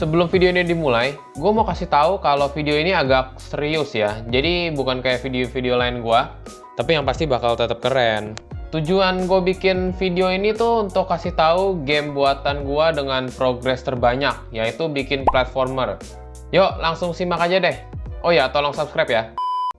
Sebelum video ini dimulai, gue mau kasih tahu kalau video ini agak serius ya. Jadi bukan kayak video-video lain gue, tapi yang pasti bakal tetap keren. Tujuan gue bikin video ini tuh untuk kasih tahu game buatan gue dengan progres terbanyak, yaitu bikin platformer. Yuk, langsung simak aja deh. Oh ya, tolong subscribe ya.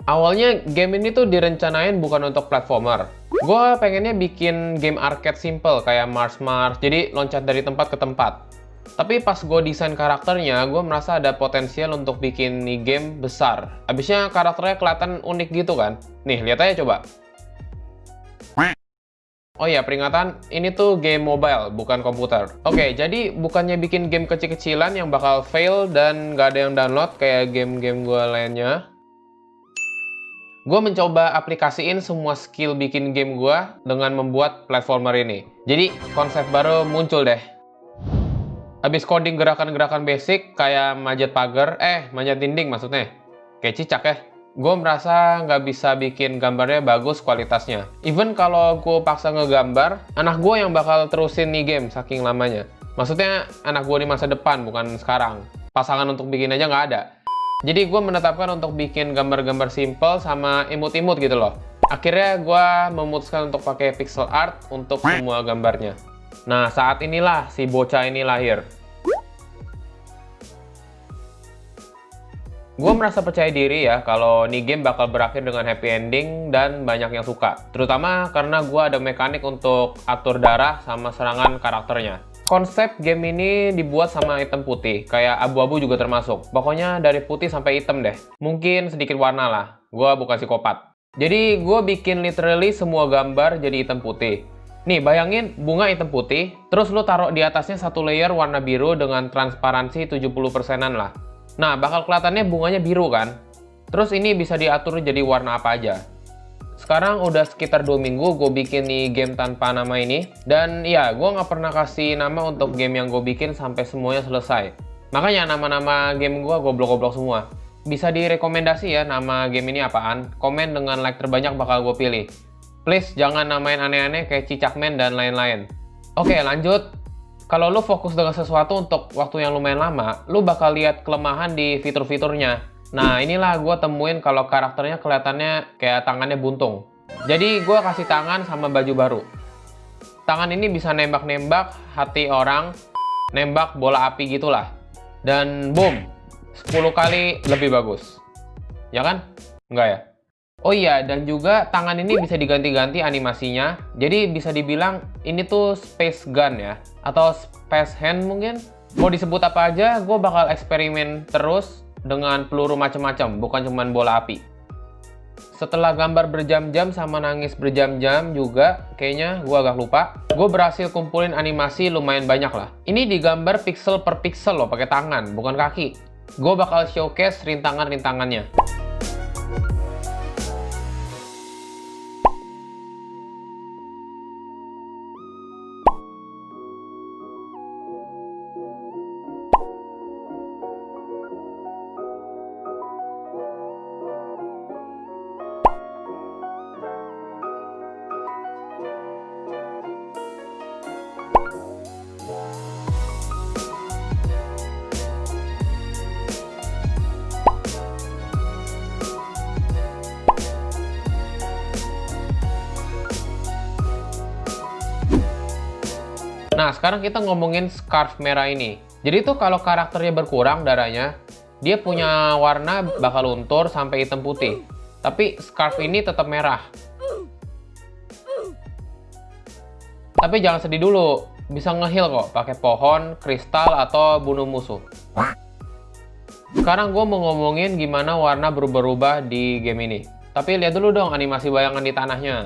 Awalnya game ini tuh direncanain bukan untuk platformer. Gue pengennya bikin game arcade simple kayak Mars, jadi loncat dari tempat ke tempat. Tapi pas gue desain karakternya, gue merasa ada potensial untuk bikin game besar. Abisnya karakternya kelihatan unik gitu kan. Nih, lihat aja coba. Oh ya, peringatan, ini tuh game mobile, bukan komputer. Oke, jadi bukannya bikin game kecil-kecilan yang bakal fail dan gak ada yang download kayak game-game gue lainnya. Gue mencoba aplikasiin semua skill bikin game gue dengan membuat platformer ini. Jadi, konsep baru muncul deh. Habis coding gerakan-gerakan basic kayak manjat pagar, manjat dinding maksudnya. Kayak cicak ya. Gue merasa nggak bisa bikin gambarnya bagus kualitasnya. Even kalau gue paksa ngegambar, anak gue yang bakal terusin nih game saking lamanya. Maksudnya anak gue di masa depan, bukan sekarang. Pasangan untuk bikin aja nggak ada. Jadi gue menetapkan untuk bikin gambar-gambar simple sama imut-imut gitu loh. Akhirnya gue memutuskan untuk pakai pixel art untuk semua gambarnya. Nah, saat inilah si bocah ini lahir. Gue merasa percaya diri ya kalau nih game bakal berakhir dengan happy ending dan banyak yang suka. Terutama karena gue ada mekanik untuk atur darah sama serangan karakternya. Konsep game ini dibuat sama item putih, kayak abu-abu juga termasuk. Pokoknya dari putih sampai hitam deh. Mungkin sedikit warna lah, gue bukan psikopat. Jadi gue bikin literally semua gambar jadi hitam putih. Nih, bayangin bunga hitam putih, terus lu taruh di atasnya satu layer warna biru dengan transparansi 70%-an lah. Nah, bakal kelihatannya bunganya biru kan? Terus ini bisa diatur jadi warna apa aja. Sekarang udah sekitar 2 minggu gue bikin nih game tanpa nama ini. Dan ya, gue nggak pernah kasih nama untuk game yang gue bikin sampai semuanya selesai. Makanya nama-nama game gue goblok-goblok semua. Bisa direkomendasi ya nama game ini apaan? Komen dengan like terbanyak bakal gue pilih. Please jangan namain aneh-aneh kayak Cicakman dan lain-lain. Oke, lanjut. Kalau lu fokus dengan sesuatu untuk waktu yang lumayan lama, lu bakal lihat kelemahan di fitur-fiturnya. Nah, inilah gue temuin kalau karakternya kelihatannya kayak tangannya buntung. Jadi gue kasih tangan sama baju baru. Tangan ini bisa nembak-nembak hati orang, nembak bola api gitulah. Dan boom, 10 kali lebih bagus. Ya kan? Enggak ya? Oh iya, dan juga tangan ini bisa diganti-ganti animasinya. Jadi bisa dibilang ini tuh space gun ya. Atau space hand mungkin. Mau disebut apa aja, gue bakal eksperimen terus dengan peluru macam-macam, bukan cuma bola api. Setelah gambar berjam-jam sama nangis berjam-jam juga, kayaknya gue agak lupa. Gue berhasil kumpulin animasi lumayan banyak lah. Ini digambar pixel per pixel loh, pakai tangan, bukan kaki. Gue bakal showcase rintangan-rintangannya. Nah, sekarang kita ngomongin scarf merah ini. Jadi tuh kalau karakternya berkurang darahnya, dia punya warna bakal luntur sampai hitam putih. Tapi scarf ini tetap merah. Tapi jangan sedih dulu, bisa nge-heal kok pakai pohon, kristal, atau bunuh musuh. Sekarang gue mau ngomongin gimana warna berubah-ubah di game ini. Tapi lihat dulu dong animasi bayangan di tanahnya.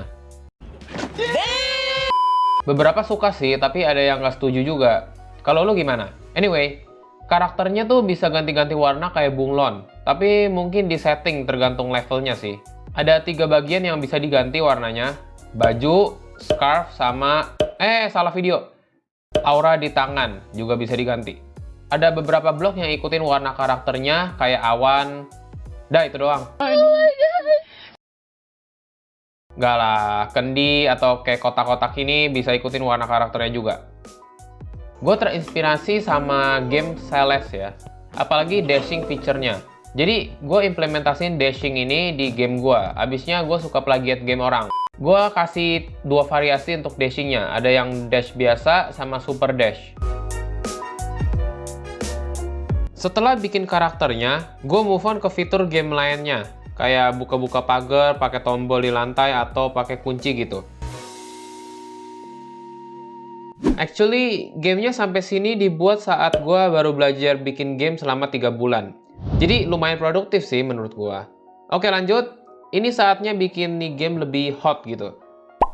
Beberapa suka sih, tapi ada yang nggak setuju juga. Kalau lu gimana? Anyway, karakternya tuh bisa ganti-ganti warna kayak bunglon. Tapi mungkin di setting tergantung levelnya sih. Ada 3 bagian yang bisa diganti warnanya. Baju, scarf, sama... salah video. Aura di tangan juga bisa diganti. Ada beberapa blok yang ikutin warna karakternya kayak awan. Dah, itu doang. Nggak lah, kendi atau kayak kotak-kotak ini bisa ikutin warna karakternya juga. Gue terinspirasi sama game Celeste ya, apalagi dashing feature-nya. Jadi gue implementasiin dashing ini di game gue, abisnya gue suka plagiat game orang. Gue kasih dua variasi untuk dashingnya, ada yang dash biasa sama super dash. Setelah bikin karakternya, gue move on ke fitur game lainnya, kayak buka-buka pagar, pakai tombol di lantai, atau pakai kunci gitu. Actually, gamenya sampai sini dibuat saat gue baru belajar bikin game selama 3 bulan. Jadi lumayan produktif sih menurut gue. Oke lanjut, ini saatnya bikin nih game lebih hot gitu.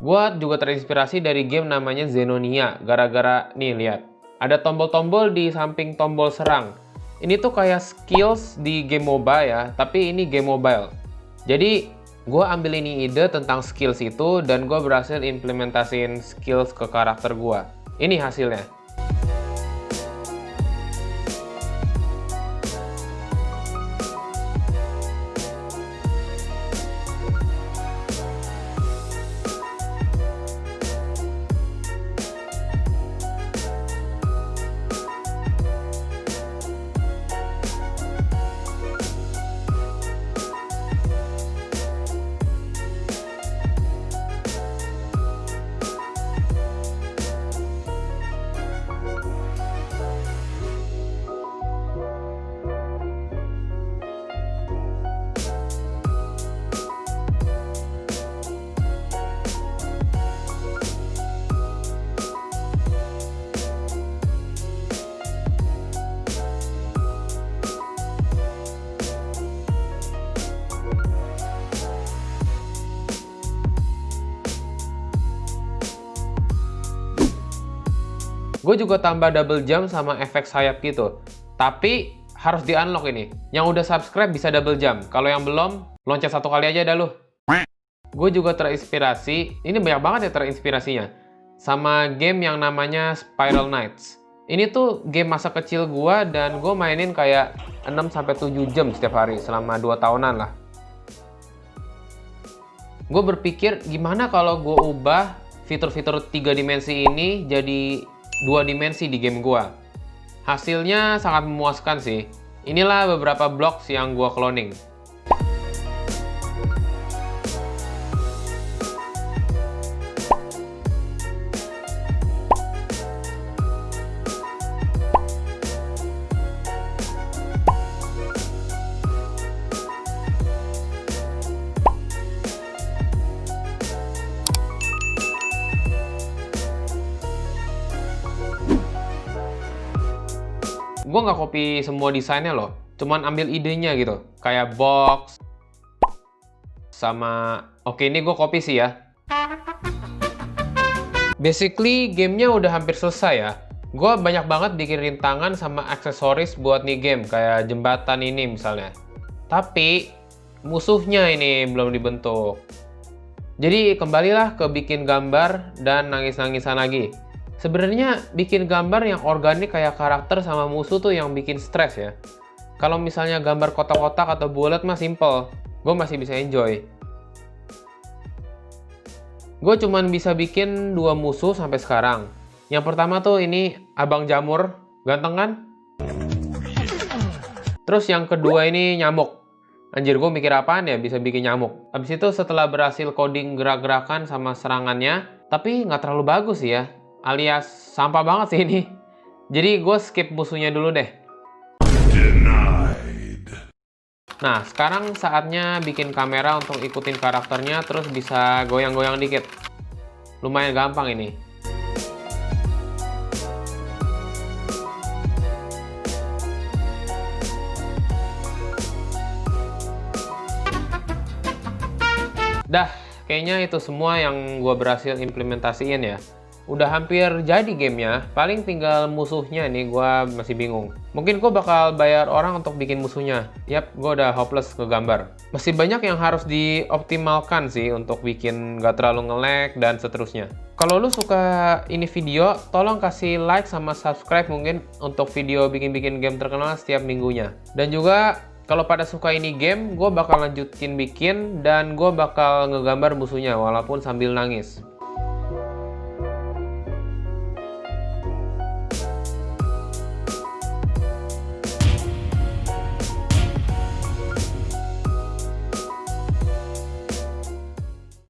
Gue juga terinspirasi dari game namanya Xenonia, gara-gara nih lihat. Ada tombol-tombol di samping tombol serang. Ini tuh kayak skills di game MOBA ya, tapi ini game mobile. Jadi, gue ambil ini ide tentang skills itu dan gue berhasil implementasiin skills ke karakter gue. Ini hasilnya. Gue juga tambah double jump sama efek sayap gitu. Tapi harus di-unlock ini. Yang udah subscribe bisa double jump. Kalau yang belum, loncat 1 kali aja dah lu. Gue juga terinspirasi, ini banyak banget ya terinspirasinya, sama game yang namanya Spiral Knights. Ini tuh game masa kecil gue dan gue mainin kayak 6-7 jam setiap hari selama 2 tahunan lah. Gue berpikir gimana kalau gue ubah fitur-fitur 3 dimensi ini jadi 2 dimensi di game gue. Hasilnya sangat memuaskan sih. Inilah beberapa blocks yang gue cloning. Gue nggak copy semua desainnya loh, cuman ambil idenya gitu, kayak box sama oke ini gue copy sih ya. Basically gamenya udah hampir selesai ya. Gue banyak banget bikin rintangan sama aksesoris buat nih game, kayak jembatan ini misalnya. Tapi musuhnya ini belum dibentuk. Jadi kembalilah ke bikin gambar dan nangis-nangisan lagi. Sebenarnya bikin gambar yang organik kayak karakter sama musuh tuh yang bikin stres ya. Kalau misalnya gambar kotak-kotak atau bulat mah simple, gue masih bisa enjoy. Gue cuman bisa bikin 2 musuh sampai sekarang. Yang pertama tuh ini Abang Jamur, ganteng kan? Terus yang kedua ini nyamuk. Anjir, gue mikir apaan ya bisa bikin nyamuk. Habis itu setelah berhasil coding gerak-gerakan sama serangannya, tapi nggak terlalu bagus sih ya. Alias sampah banget sih ini. Jadi gue skip musuhnya dulu deh. Denied. Nah, sekarang saatnya bikin kamera untuk ikutin karakternya terus bisa goyang-goyang dikit. Lumayan gampang ini. Dah, kayaknya itu semua yang gue berhasil implementasiin ya. Udah hampir jadi gamenya, paling tinggal musuhnya nih gue masih bingung. Mungkin gue bakal bayar orang untuk bikin musuhnya. Yap, gue udah hopeless ke gambar. Masih banyak yang harus dioptimalkan sih untuk bikin gak terlalu nge-lag dan seterusnya. Kalau lu suka ini video, tolong kasih like sama subscribe mungkin untuk video bikin-bikin game terkenal setiap minggunya. Dan juga kalau pada suka ini game, gue bakal lanjutin bikin dan gue bakal ngegambar musuhnya walaupun sambil nangis.